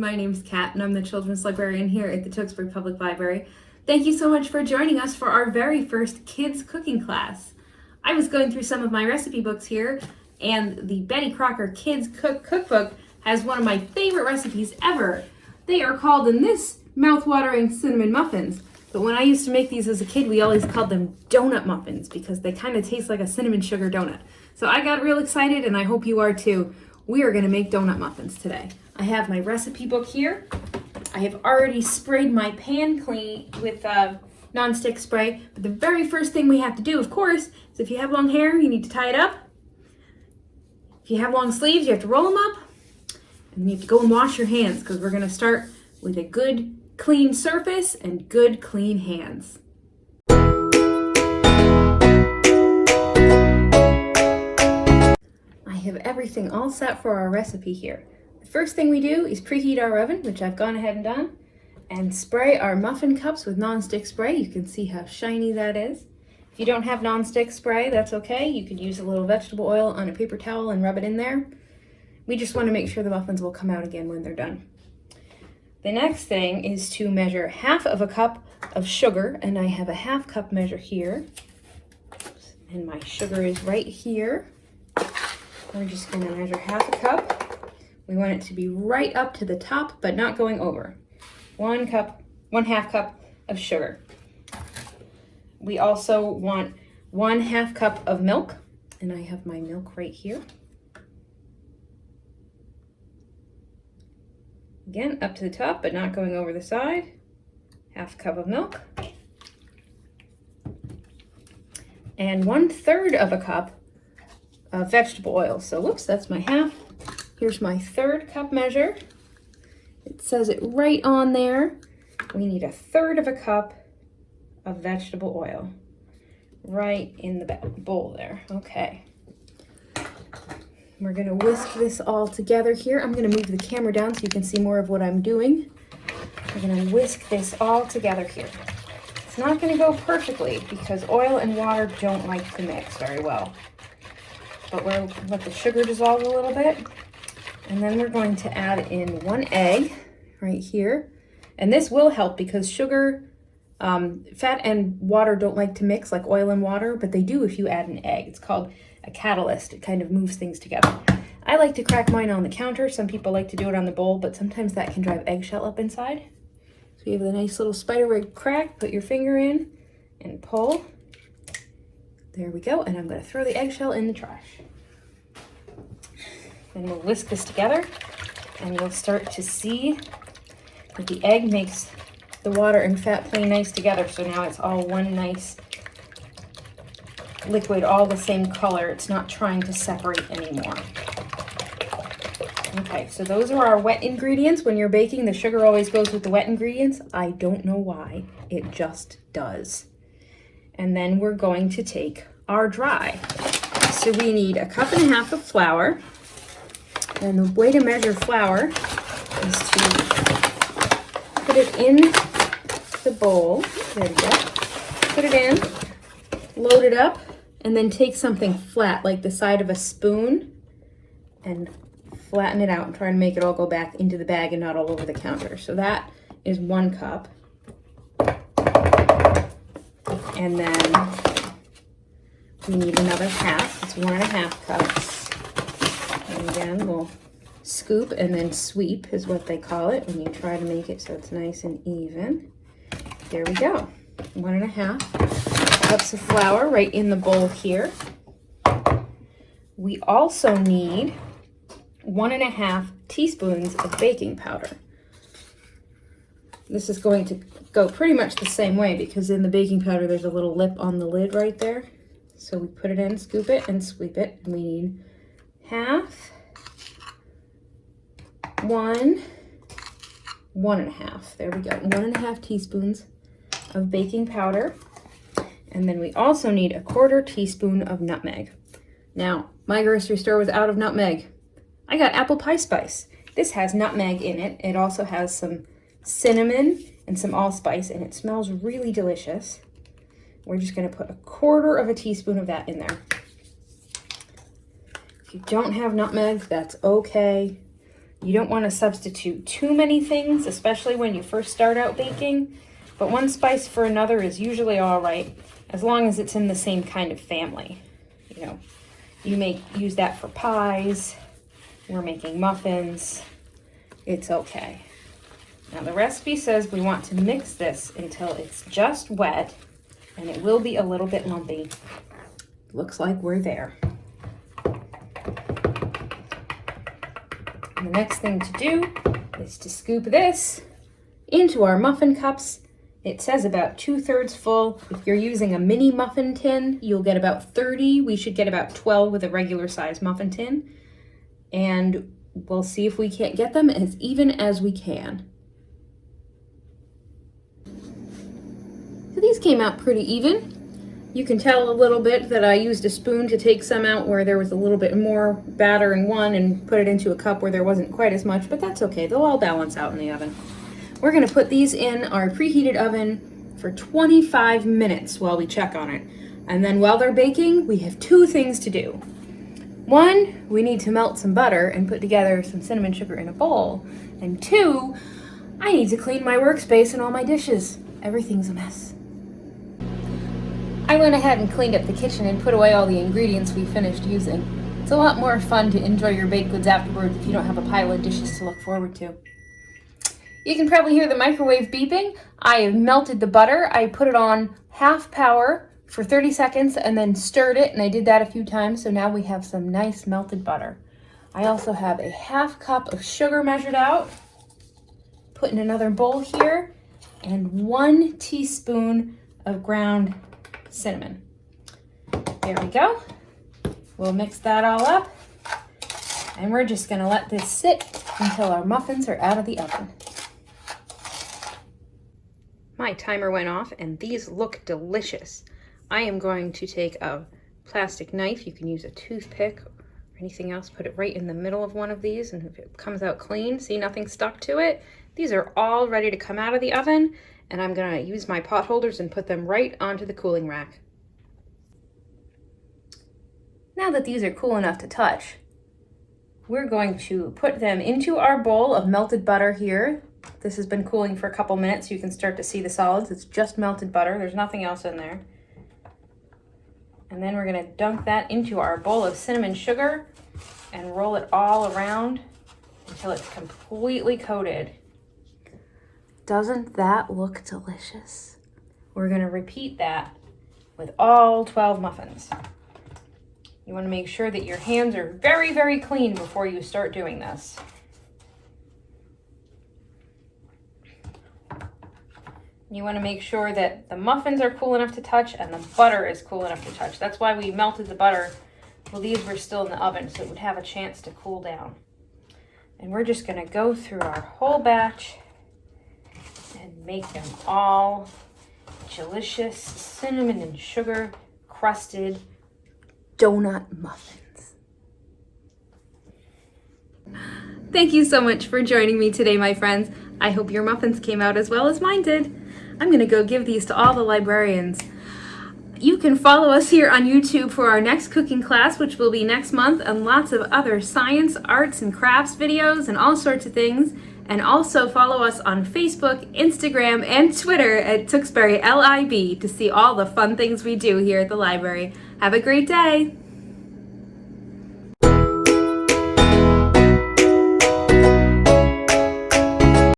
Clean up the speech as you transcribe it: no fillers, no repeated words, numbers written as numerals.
My name's Kat, and I'm the children's librarian here at the Tewksbury Public Library. Thank you so much for joining us for our very first kids cooking class. I was going through some of my recipe books here, and the Betty Crocker Kids Cookbook has one of my favorite recipes ever. They are called, in this, mouth-watering cinnamon muffins. But when I used to make these as a kid, we always called them donut muffins because they kind of taste like a cinnamon sugar donut. So I got real excited, and I hope you are too. We are going to make donut muffins today. I have my recipe book here. I have already sprayed my pan clean with non-stick spray. But the very first thing we have to do, of course, is if you have long hair, you need to tie it up. If you have long sleeves, you have to roll them up. And you have to go and wash your hands because we're going to start with a good clean surface and good clean hands. I have everything all set for our recipe here. The first thing we do is preheat our oven, which I've gone ahead and done, and spray our muffin cups with non-stick spray. You can see how shiny that is. If you don't have non-stick spray, that's okay. You could use a little vegetable oil on a paper towel and rub it in there. We just want to make sure the muffins will come out again when they're done. The next thing is to measure half of a cup of sugar, and I have a half cup measure here. And my sugar is right here. We're just going to measure half a cup. We want it to be right up to the top, but not going over. 1 half cup of sugar. We also want 1/2 cup of milk, and I have my milk right here. Again, up to the top, but not going over the side. 1/2 cup of milk. And 1/3 of a cup of vegetable oil. So, whoops, that's my half. Here's my 1/3 cup measure. It says it right on there. We need 1/3 of a cup of vegetable oil right in the bowl there. Okay. We're gonna whisk this all together here. I'm gonna move the camera down so you can see more of what I'm doing. We're gonna whisk this all together here. It's not gonna go perfectly because oil and water don't like to mix very well. But we'll let the sugar dissolve a little bit. And then we're going to add in 1 egg right here. And this will help because sugar, fat and water don't like to mix like oil and water, but they do if you add an egg. It's called a catalyst. It kind of moves things together. I like to crack mine on the counter. Some people like to do it on the bowl, but sometimes that can drive eggshell up inside. So you have a nice little spiderweb crack. Put your finger in and pull. There we go. And I'm going to throw the eggshell in the trash. Then we'll whisk this together, and you'll start to see that the egg makes the water and fat play nice together. So now it's all one nice liquid, all the same color. It's not trying to separate anymore. Okay, so those are our wet ingredients. When you're baking, the sugar always goes with the wet ingredients. I don't know why, it just does. And then we're going to take our dry. So we need 1.5 cups of flour. And the way to measure flour is to put it in the bowl. There we go. Put it in, load it up, and then take something flat, like the side of a spoon, and flatten it out and try and make it all go back into the bag and not all over the counter. So that is 1 cup. And then we need another half. It's 1.5 cups. And again, we'll scoop and then sweep is what they call it when you try to make it so it's nice and even. There we go. 1.5 cups of flour right in the bowl here. We also need 1.5 teaspoons of baking powder. This is going to go pretty much the same way because in the baking powder there's a little lip on the lid right there. So we put it in, scoop it, and sweep it. And we need 1.5. There we go. 1.5 teaspoons of baking powder. And then we also need 1/4 teaspoon of nutmeg. Now, my grocery store was out of nutmeg. I got apple pie spice. This has nutmeg in it. It also has some cinnamon and some allspice, and it smells really delicious. We're just going to put 1/4 teaspoon of that in there. If you don't have nutmeg, that's okay. You don't want to substitute too many things, especially when you first start out baking, but one spice for another is usually all right, as long as it's in the same kind of family. You know, you use that for pies, we're making muffins, it's okay. Now the recipe says we want to mix this until it's just wet, and it will be a little bit lumpy. Looks like we're there. And the next thing to do is to scoop this into our muffin cups. It says about 2/3 full. If you're using a mini muffin tin, you'll get about 30. We should get about 12 with a regular size muffin tin. And we'll see if we can't get them as even as we can. So these came out pretty even. You can tell a little bit that I used a spoon to take some out where there was a little bit more batter in one and put it into a cup where there wasn't quite as much, but that's okay. They'll all balance out in the oven. We're gonna put these in our preheated oven for 25 minutes while we check on it. And then while they're baking, we have 2 things to do. One, we need to melt some butter and put together some cinnamon sugar in a bowl. And 2, I need to clean my workspace and all my dishes. Everything's a mess. I went ahead and cleaned up the kitchen and put away all the ingredients we finished using. It's a lot more fun to enjoy your baked goods afterwards if you don't have a pile of dishes to look forward to. You can probably hear the microwave beeping. I have melted the butter. I put it on half power for 30 seconds and then stirred it, and I did that a few times, so now we have some nice melted butter. I also have a half cup of sugar measured out, put in another bowl here, and 1 teaspoon of ground cinnamon. There we go. We'll mix that all up, and we're just gonna let this sit until our muffins are out of the oven. My timer went off and these look delicious. I am going to take a plastic knife, you can use a toothpick or anything else, put it right in the middle of one of these, and if it comes out clean, see, nothing stuck to it. These are all ready to come out of the oven, and I'm gonna use my pot holders and put them right onto the cooling rack. Now that these are cool enough to touch, we're going to put them into our bowl of melted butter here. This has been cooling for a couple minutes, so you can start to see the solids. It's just melted butter, there's nothing else in there. And then we're gonna dunk that into our bowl of cinnamon sugar and roll it all around until it's completely coated. Doesn't that look delicious? We're gonna repeat that with all 12 muffins. You wanna make sure that your hands are very, very clean before you start doing this. You want to make sure that the muffins are cool enough to touch and the butter is cool enough to touch. That's why we melted the butter while these were still in the oven, so it would have a chance to cool down. And we're just going to go through our whole batch and make them all delicious cinnamon and sugar crusted donut muffins. Thank you so much for joining me today, my friends. I hope your muffins came out as well as mine did. I'm gonna go give these to all the librarians. You can follow us here on YouTube for our next cooking class, which will be next month, and lots of other science, arts, and crafts videos and all sorts of things. And also follow us on Facebook, Instagram, and Twitter at Tewksbury LIB to see all the fun things we do here at the library. Have a great day.